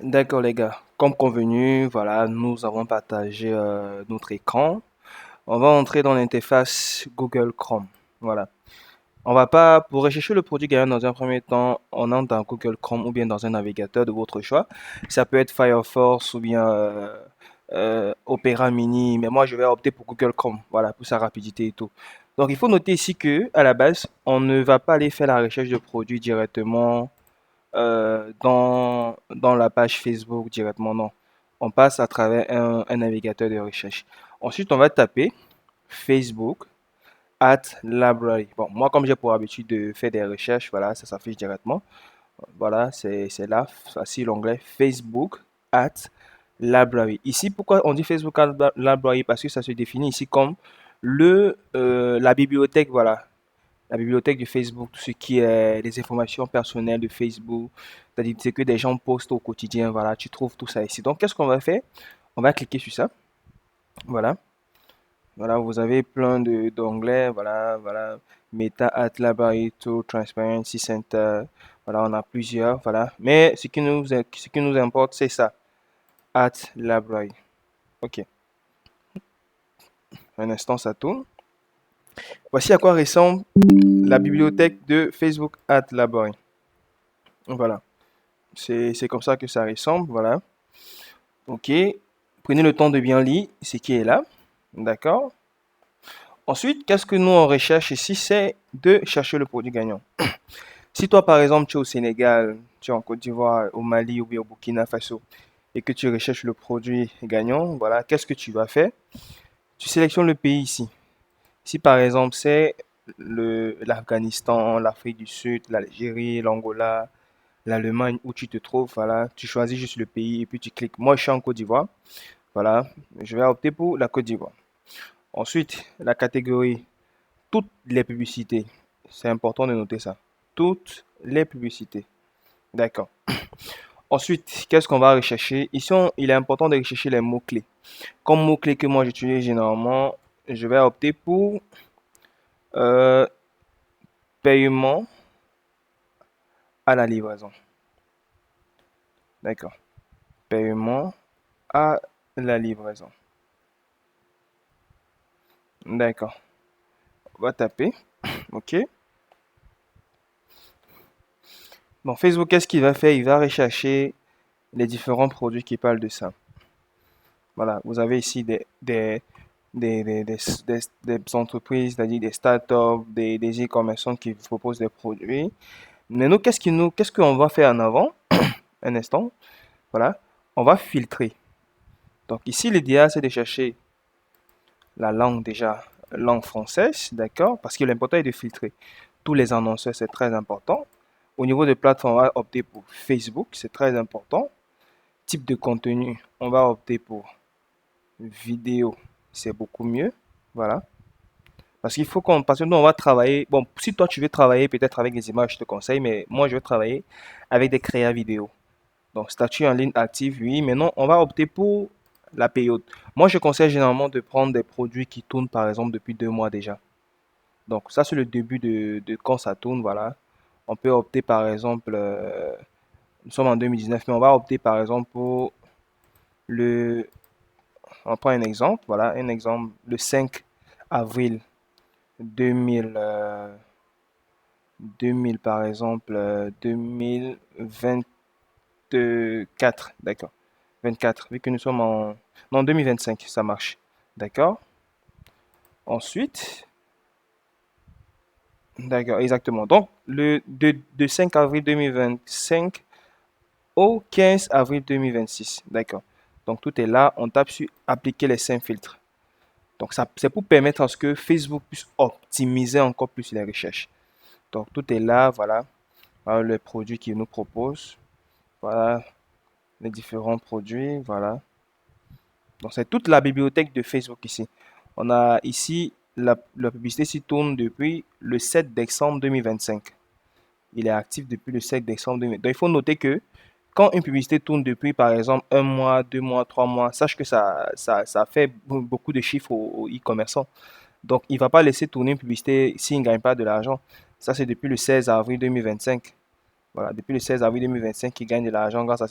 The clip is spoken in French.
D'accord les gars, comme convenu, voilà, nous avons partagé notre écran. On va entrer dans l'interface Google Chrome. Voilà. On va pas, pour rechercher le produit gagnant dans un premier temps, on entre dans Google Chrome ou bien dans un navigateur de votre choix. Ça peut être Firefox ou bien Opera Mini, mais moi je vais opter pour Google Chrome, voilà, pour sa rapidité et tout. Donc il faut noter ici que à la base, on ne va pas aller faire la recherche de produits directement dans la page Facebook directement, non. On passe à travers un navigateur de recherche. Ensuite, on va taper Facebook at library. Bon, moi, comme j'ai pour habitude de faire des recherches, voilà, ça s'affiche directement. Voilà, c'est là, voici l'onglet Facebook at library. Ici, pourquoi on dit Facebook at library? Parce que ça se définit ici comme la bibliothèque, voilà, la bibliothèque de Facebook, tout ce qui est les informations personnelles de Facebook, c'est-à-dire ce que des gens postent au quotidien, voilà, tu trouves tout ça ici. Donc, qu'est-ce qu'on va faire? On va cliquer sur ça, voilà. Voilà, vous avez plein d'onglets, voilà, voilà, Meta, At Library, Tool, Transparency Center, voilà, on a plusieurs, voilà. Mais ce qui nous importe, c'est ça, At Library. Ok, un instant, ça tourne. Voici à quoi ressemble la bibliothèque de Facebook At Library. Voilà. C'est comme ça que ça ressemble, voilà. Ok. Prenez le temps de bien lire ce qui est là. D'accord. Ensuite, qu'est-ce que nous on recherche ici? C'est de chercher le produit gagnant. Si toi, par exemple, tu es au Sénégal, tu es en Côte d'Ivoire, au Mali ou bien au Burkina Faso et que tu recherches le produit gagnant, voilà, qu'est-ce que tu vas faire? Tu sélectionnes le pays ici. Si par exemple c'est l'Afghanistan, l'Afrique du Sud, l'Algérie, l'Angola, l'Allemagne où tu te trouves, voilà, tu choisis juste le pays et puis tu cliques. Moi, je suis en Côte d'Ivoire, voilà, je vais opter pour la Côte d'Ivoire. Ensuite, la catégorie, toutes les publicités. C'est important de noter ça. Toutes les publicités. D'accord. Ensuite, qu'est-ce qu'on va rechercher? Ici, il est important de rechercher les mots-clés. Comme mots-clés que moi j'utilise généralement, je vais opter pour euh, paiement à la livraison. D'accord. Paiement à la livraison. D'accord. On va taper. OK. Bon, Facebook, qu'est-ce qu'il va faire? Il va rechercher les différents produits qui parlent de ça. Voilà, vous avez ici des entreprises, c'est-à-dire des startups, des e-commerçants qui vous proposent des produits. Mais nous, qu'est-ce qu'on va faire en avant? Un instant. Voilà. On va filtrer. Donc ici, l'idéal, c'est de chercher la langue déjà, langue française, d'accord? Parce que l'important est de filtrer. Tous les annonceurs, c'est très important. Au niveau de plateforme, on va opter pour Facebook, c'est très important. Type de contenu, on va opter pour vidéo, c'est beaucoup mieux. Voilà. Parce que nous, on va travailler. Bon, si toi, tu veux travailler peut-être avec des images, je te conseille, mais moi, je veux travailler avec des créas vidéo. Donc, statut en ligne active, oui, mais non, on va opter pour la période. Moi, je conseille généralement de prendre des produits qui tournent, par exemple, depuis 2 mois déjà. Donc, ça, c'est le début de quand ça tourne, voilà. On peut opter, par exemple, nous sommes en 2019, mais on va opter, par exemple, pour le, on prend un exemple, voilà, un exemple, le 5 avril 2000, 2000 par exemple, 2024, d'accord. 24, vu que nous sommes en... Non, 2025, ça marche. D'accord. Ensuite, d'accord, exactement. Donc, de 5 avril 2025 au 15 avril 2026. D'accord. Donc, tout est là. On tape sur appliquer les 5 filtres. Donc, ça, c'est pour permettre à ce que Facebook puisse optimiser encore plus les recherches. Donc, tout est là. Voilà. Voilà le produit qu'il nous propose. Voilà les différents produits. Voilà. Donc, c'est toute la bibliothèque de Facebook ici. On a ici, la publicité s'y tourne depuis le 7 décembre 2025. Il est actif depuis le 7 décembre 2025. Donc, il faut noter que quand une publicité tourne depuis, par exemple, 1 mois, 2 mois, 3 mois, sache que ça fait beaucoup de chiffres aux e-commerçants. Donc, il ne va pas laisser tourner une publicité s'il ne gagne pas de l'argent. Ça, c'est depuis le 16 avril 2025. Voilà, depuis le 16 avril 2025 qu'il gagne de l'argent grâce à